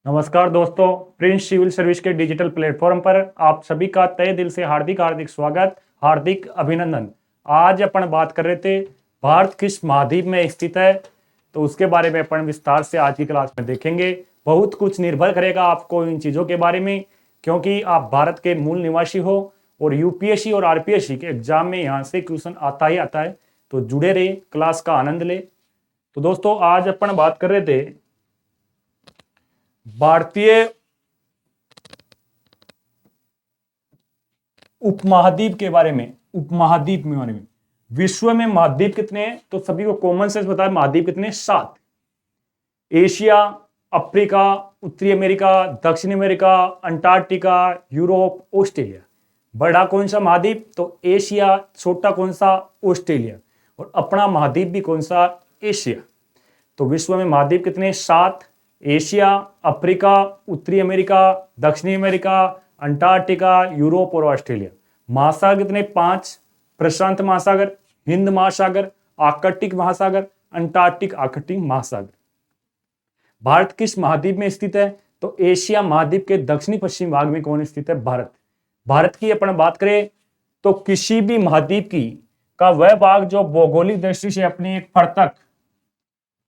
नमस्कार दोस्तों, Prince civil service के डिजिटल प्लेटफॉर्म पर आप सभी का तहे दिल से हार्दिक हार्दिक स्वागत, हार्दिक अभिनंदन। आज अपन बात कर रहे थे भारत किस महाद्वीप में स्थित है, तो उसके बारे में अपन विस्तार से आज की क्लास में देखेंगे। बहुत कुछ निर्भर करेगा आपको इन चीज़ों के बारे में, क्योंकि आप भारत के मूल निवासी हो और यूपीएससी और आरपीएससी के एग्जाम में यहाँ से क्वेश्चन आता ही आता है। तो जुड़े रहे, क्लास का आनंद ले। तो दोस्तों, आज अपन बात कर रहे थे भारतीय उपमहाद्वीप के बारे में। उपमहाद्वीप में बारे में विश्व में महाद्वीप कितने हैं, तो सभी को कॉमन सेंस पता है। महाद्वीप कितने? 7। एशिया, अफ्रीका, उत्तरी अमेरिका, दक्षिण अमेरिका, अंटार्कटिका, यूरोप, ऑस्ट्रेलिया। बड़ा कौन सा महाद्वीप? तो एशिया। छोटा कौन सा? ऑस्ट्रेलिया। और अपना महाद्वीप भी कौन सा? एशिया। तो विश्व में महाद्वीप कितने? 7। एशिया, अफ्रीका, उत्तरी अमेरिका, दक्षिणी अमेरिका, अंटार्कटिका, यूरोप और ऑस्ट्रेलिया। महासागर कितने? 5। प्रशांत महासागर, हिंद महासागर, आर्कटिक महासागर, अंटार्कटिक आर्कटिक महासागर। भारत किस महाद्वीप में स्थित है? तो एशिया महाद्वीप के दक्षिणी पश्चिम भाग में कौन स्थित है? भारत। भारत की अपन बात करें तो किसी भी महाद्वीप की का वह भाग जो भौगोलिक दृष्टि से अपनी एक पृथक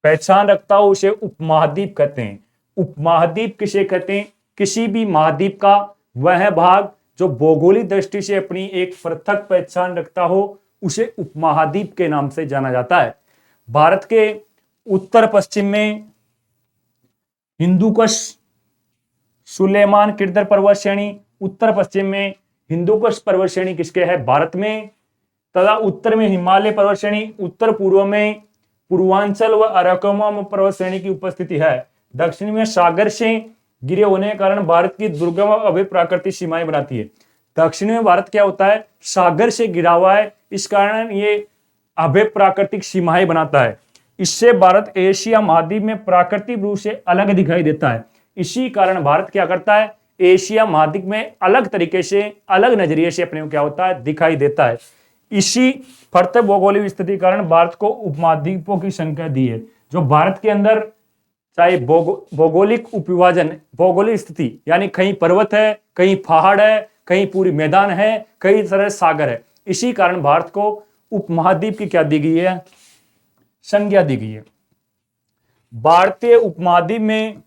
पहचान रखता हो उसे उपमहाद्वीप कहते हैं। उपमहाद्वीप किसे कहते हैं? किसी भी महाद्वीप का वह भाग जो भौगोलिक दृष्टि से अपनी एक पृथक पहचान रखता हो उसे उपमहाद्वीप के नाम से जाना जाता है। भारत के उत्तर पश्चिम में हिंदुकुश, सुलेमान किर्दर पर्वत श्रेणी। उत्तर पश्चिम में हिंदुकुश पर्वत श्रेणी किसके है? भारत में। तथा उत्तर में हिमालय पर्वत श्रेणी, उत्तर पूर्व में पूर्वांचल व अराकम पर्वत श्रेणी की उपस्थिति है। दक्षिण में सागर से गिरे होने के कारण भारत की दुर्गम अभय प्राकृतिक सीमाएं बनाती है। दक्षिण में भारत क्या होता है? सागर से घिरा हुआ है, इस कारण ये अभय प्राकृतिक सीमाएं बनाता है। इससे भारत एशिया महाद्वीप में प्राकृतिक रूप से अलग दिखाई देता है। इसी कारण भारत क्या करता है? एशिया महाद्वीप में अलग तरीके से, अलग नजरिए से अपने को क्या होता है? दिखाई देता है। इसी फर्त भौगोलिक स्थिति के कारण भारत को उपमहाद्वीपों की संख्या दी है। जो भारत के अंदर चाहे भौगोलिक उपविभाजन, भौगोलिक स्थिति यानी कहीं पर्वत है, कहीं पहाड़ है, कहीं पूरी मैदान है, कई तरह सागर है, इसी कारण भारत को उपमहाद्वीप की क्या दी गई है? संज्ञा दी गई है। भारतीय उपमहाद्वीप में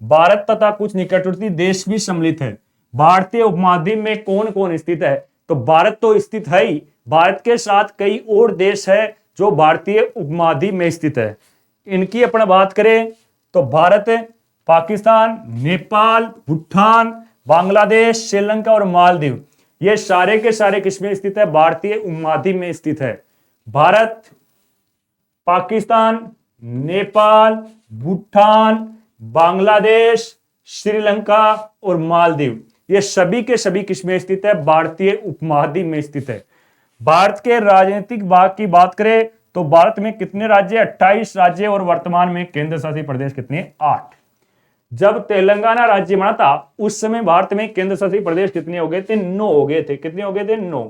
भारत तथा कुछ निकटवर्ती देश भी सम्मिलित है। भारतीय उपमहाद्वीप में कौन कौन स्थित है? तो भारत तो स्थित है ही, भारत के साथ कई और देश है जो भारतीय उपमहाद्वीप में स्थित है। इनकी अपन बात करें तो भारत, पाकिस्तान, नेपाल, भूटान, बांग्लादेश, श्रीलंका और मालदीव, ये सारे के सारे किसमें स्थित है? भारतीय उपमहाद्वीप में स्थित है। भारत, पाकिस्तान, नेपाल, भूटान, बांग्लादेश, श्रीलंका और मालदीव, ये सभी के सभी किसमें स्थित है? भारतीय उपमहाद्वीप में स्थित है। भारत के राजनीतिक भाग की बात करें तो भारत में कितने राज्य? 28 राज्य और वर्तमान में केंद्र शासित प्रदेश कितने? 8। जब तेलंगाना राज्य बना था उस समय भारत में केंद्र शासित प्रदेश कितने हो गए थे? 9 हो गए थे। कितने हो गए थे? 9।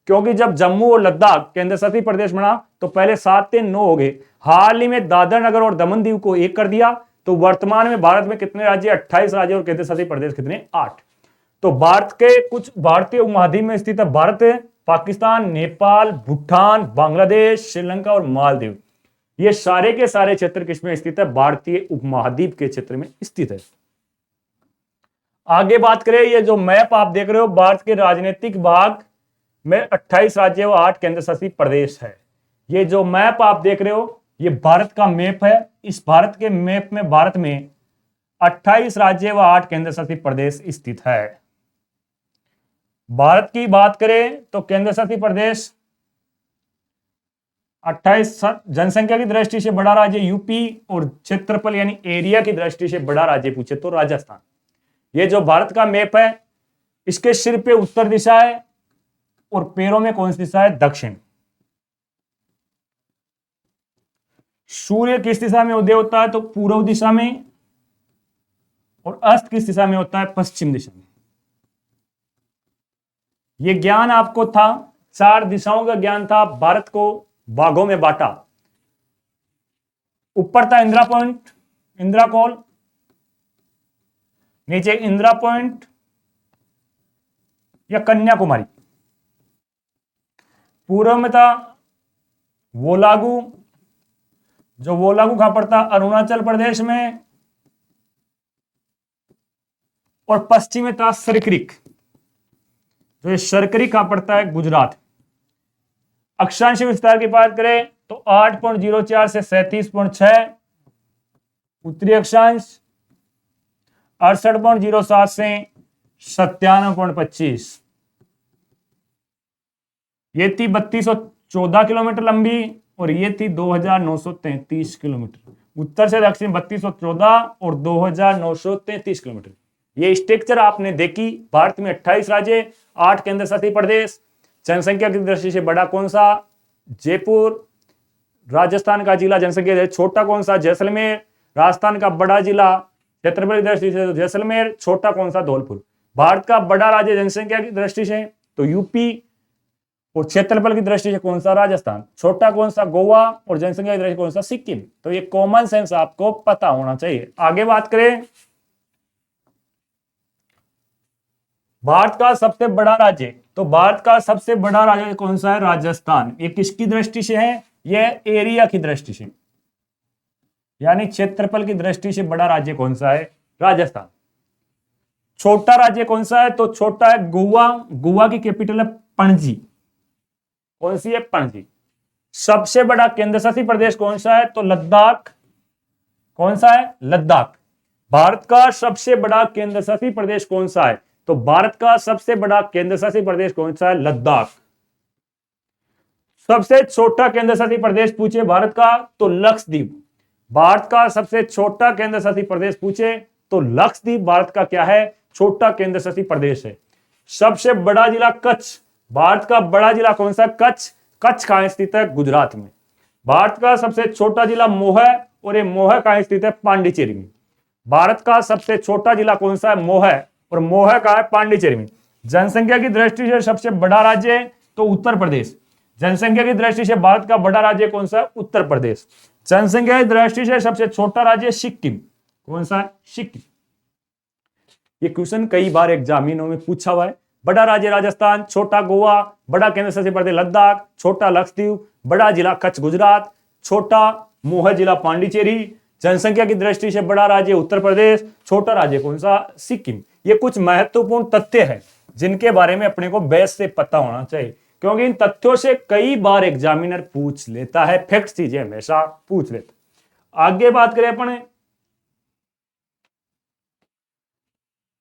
क्योंकि जब जम्मू और लद्दाख केंद्र शासित प्रदेश बना तो पहले 7 थे, 9 हो गए। हाल ही में दादरा नगर और दमन दीव को 1 कर दिया। तो वर्तमान में भारत में कितने राज्य? 28 राज्य और केंद्र शासित प्रदेश कितने? 8। तो भारत के कुछ भारतीय उपमहाद्वीप में स्थित है भारत, पाकिस्तान, नेपाल, भूटान, बांग्लादेश, श्रीलंका और मालदीव, ये सारे के सारे क्षेत्र किसमें स्थित है? भारतीय उपमहाद्वीप के क्षेत्र में स्थित है। आगे बात करें, ये जो मैप आप देख रहे हो भारत के राजनीतिक भाग में 28 राज्य व 8 केंद्र शासित प्रदेश है। ये जो मैप आप देख रहे हो ये भारत का मैप है। इस भारत के मैप में भारत में 28 राज्य व 8 केंद्र शासित प्रदेश स्थित है। भारत की बात करें तो केंद्र शासित प्रदेश 28, जनसंख्या की दृष्टि से बड़ा राज्य यूपी और क्षेत्रफल यानी एरिया की दृष्टि से बड़ा राज्य पूछे तो राजस्थान। ये जो भारत का मैप है इसके सिर पे उत्तर दिशा है और पैरों में कौन सी दिशा है? दक्षिण। सूर्य किस दिशा में उदय होता है? तो पूर्व दिशा में। और अस्त किस दिशा में होता है? पश्चिम दिशा में। ये ज्ञान आपको था, 4 दिशाओं का ज्ञान था। भारत को भागों में बांटा। ऊपर था इंदिरा पॉइंट, इंदिरा कॉल, नीचे इंदिरा पॉइंट या कन्याकुमारी। पूर्व में था वोलागु, जो वोलागु कहां पड़ता, अरुणाचल प्रदेश में। और पश्चिम में था सरक्रिक, जो ये सरक्रिक कहां पड़ता है, गुजरात। अक्षांश विस्तार की बात करें तो 8.04 से 37.6 उत्तरी अक्षांश, 68.07 से 97.25। ये थी 3214 किलोमीटर लंबी और ये थी 2933 किलोमीटर। उत्तर से दक्षिण 3214 और 2933 किलोमीटर। ये स्ट्रक्चर आपने देखी। भारत में 28 राज्य, 8 केंद्र शासित प्रदेश। जनसंख्या की दृष्टि से बड़ा कौन सा, जयपुर। राजस्थान का जिला जनसंख्या से छोटा कौन सा, जैसलमेर। राजस्थान का बड़ा जिला क्षेत्रफल की दृष्टि से जैसलमेर, छोटा कौन सा, धौलपुर। भारत का बड़ा राज्य जनसंख्या की दृष्टि से तो यूपी, और क्षेत्रफल की दृष्टि से कौन सा, राजस्थान। छोटा कौन सा, गोवा। और जनसंख्या की दृष्टि कौन सा, सिक्किम। तो ये कॉमन सेंस आपको पता होना चाहिए। आगे बात करें, भारत का सबसे बड़ा राज्य, तो भारत का सबसे बड़ा राज्य कौन सा है, राजस्थान। ये किसकी दृष्टि से है, ये एरिया की दृष्टि से, यानी क्षेत्रफल की दृष्टि से बड़ा राज्य कौन सा है, राजस्थान। छोटा राज्य कौन सा है, तो छोटा है गोवा। गोवा की कैपिटल है पणजी। कौन सी है, पणजी। सबसे बड़ा केंद्र शासित प्रदेश कौन सा है, तो लद्दाख। कौन सा है, लद्दाख। भारत का सबसे बड़ा केंद्र शासित प्रदेश कौन सा है, तो भारत का सबसे बड़ा केंद्र शासित प्रदेश कौन सा है, लद्दाख। सबसे छोटा केंद्र शासित प्रदेश पूछे भारत का, तो लक्षद्वीप। भारत का सबसे छोटा केंद्र शासित प्रदेश पूछे तो लक्षद्वीप भारत का क्या है, छोटा केंद्र शासित प्रदेश है। सबसे बड़ा जिला कच्छ। भारत का बड़ा जिला कौन सा, कच्छ। कच्छ कहां स्थित है, गुजरात में। भारत का सबसे छोटा जिला मोह, और ये मोह कहां स्थित है, पांडिचेरी में। भारत का सबसे छोटा जिला कौन सा है, मोह, और मोह कहां है, पांडिचेरी में। जनसंख्या की दृष्टि से सबसे बड़ा राज्य तो उत्तर प्रदेश। जनसंख्या की दृष्टि से भारत का बड़ा राज्य कौन सा है, उत्तर प्रदेश। जनसंख्या की दृष्टि से सबसे छोटा राज्य सिक्किम। कौन सा है, सिक्किम। ये क्वेश्चन कई बार एग्जामिनों में पूछा हुआ है। बड़ा राज्य राजस्थान, छोटा गोवा, बड़ा केंद्र शासित प्रदेश लद्दाख, छोटा लक्षद्वीप, बड़ा जिला कच्छ गुजरात, छोटा मोह जिला पांडिचेरी। जनसंख्या की दृष्टि से बड़ा राज्य उत्तर प्रदेश, छोटा राज्य कौन सा, सिक्किम। ये कुछ महत्वपूर्ण तथ्य हैं जिनके बारे में अपने को बेस से पता होना चाहिए, क्योंकि इन तथ्यों से कई बार एग्जामिनर पूछ लेता है। फैक्ट चीजें हमेशा पूछ लेता। आगे बात करें अपने,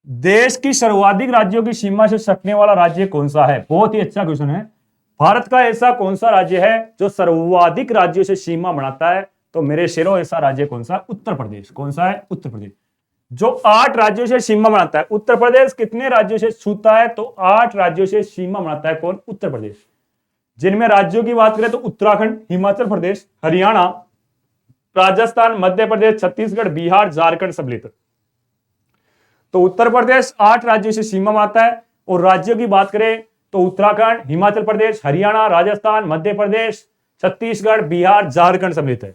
देश की सर्वाधिक राज्यों की सीमा से सटने वाला राज्य कौन सा है। बहुत ही अच्छा क्वेश्चन है। भारत का ऐसा कौन सा राज्य है जो सर्वाधिक राज्यों से सीमा बनाता है, तो मेरे शेरों ऐसा राज्य कौन सा, उत्तर प्रदेश। कौन सा है, उत्तर प्रदेश, जो 8 राज्यों से सीमा बनाता है। उत्तर प्रदेश कितने राज्यों से छूता है, तो 8 राज्यों से सीमा बनाता है। कौन, उत्तर प्रदेश। जिनमें राज्यों की बात करें तो उत्तराखंड, हिमाचल प्रदेश, हरियाणा, राजस्थान, मध्य प्रदेश, छत्तीसगढ़, बिहार, झारखंड सम्मिलित। तो उत्तर प्रदेश 8 राज्यों से सीमा बनाता है। और राज्यों की बात करें तो उत्तराखंड, हिमाचल प्रदेश, हरियाणा, राजस्थान, मध्य प्रदेश, छत्तीसगढ़, बिहार, झारखंड सम्मिलित है।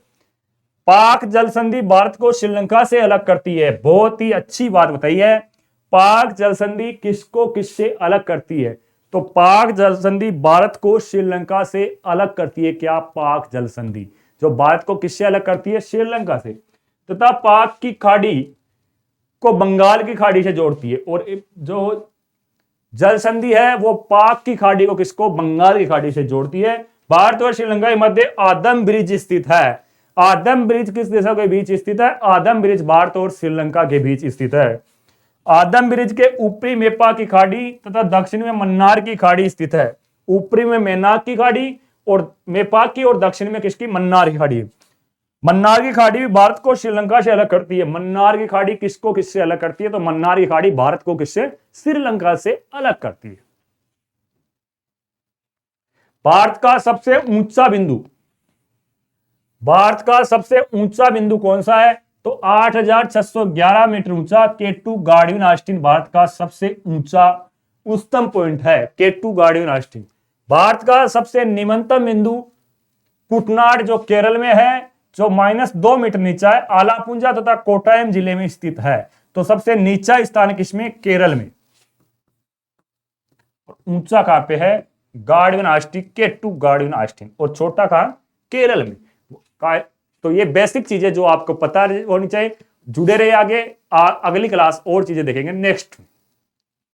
पाक जल संधि भारत को श्रीलंका से अलग करती है। बहुत ही अच्छी बात बताई है। पाक जल संधि किसको किससे अलग करती है, तो पाक जल संधि भारत को श्रीलंका से अलग करती है। क्या, पाक जल संधि जो भारत को किससे अलग करती है, श्रीलंका से। तथा पाक की खाड़ी को बंगाल की खाड़ी से जोड़ती है। और जो जल संधि है वो पाक की खाड़ी को किसको, बंगाल की खाड़ी से जोड़ती है। भारत और श्रीलंका के मध्य आदम ब्रिज स्थित है। आदम ब्रिज किस देशों के बीच स्थित है, आदम ब्रिज भारत और श्रीलंका के बीच स्थित है। आदम ब्रिज के ऊपरी मेपा की खाड़ी तथा दक्षिण में मन्नार की खाड़ी स्थित है। ऊपरी में मेनाक की खाड़ी और मेपाक की, और दक्षिण में किसकी, मन्नार की खाड़ी। मन्नार की खाड़ी भी भारत को श्रीलंका से अलग करती है। मन्नार की खाड़ी किसको किससे अलग करती है, तो मन्नार की खाड़ी भारत को किससे, श्रीलंका से अलग करती है। भारत का सबसे ऊंचा बिंदु, भारत का सबसे ऊंचा बिंदु कौन सा है, तो 8611 मीटर ऊंचा केटू गार्डविन ऑस्टिन भारत का सबसे ऊंचा उच्चतम पॉइंट है। केटू गार्डविन ऑस्टिन। भारत का सबसे निम्नतम बिंदु कुटनाड जो केरल में है, जो -2 मीटर नीचा है, आलापुंजा तथा कोटायम जिले में स्थित है। तो सबसे नीचा स्थान किसमें? केरल में। ऊंचा कहां पे है? Godwin Austin, K2 Godwin Austin. और छोटा कहां? केरल में। तो ये बेसिक चीजें जो आपको पता होनी चाहिए। जुड़े रहिए आगे, अगली क्लास और चीजें देखेंगे नेक्स्ट।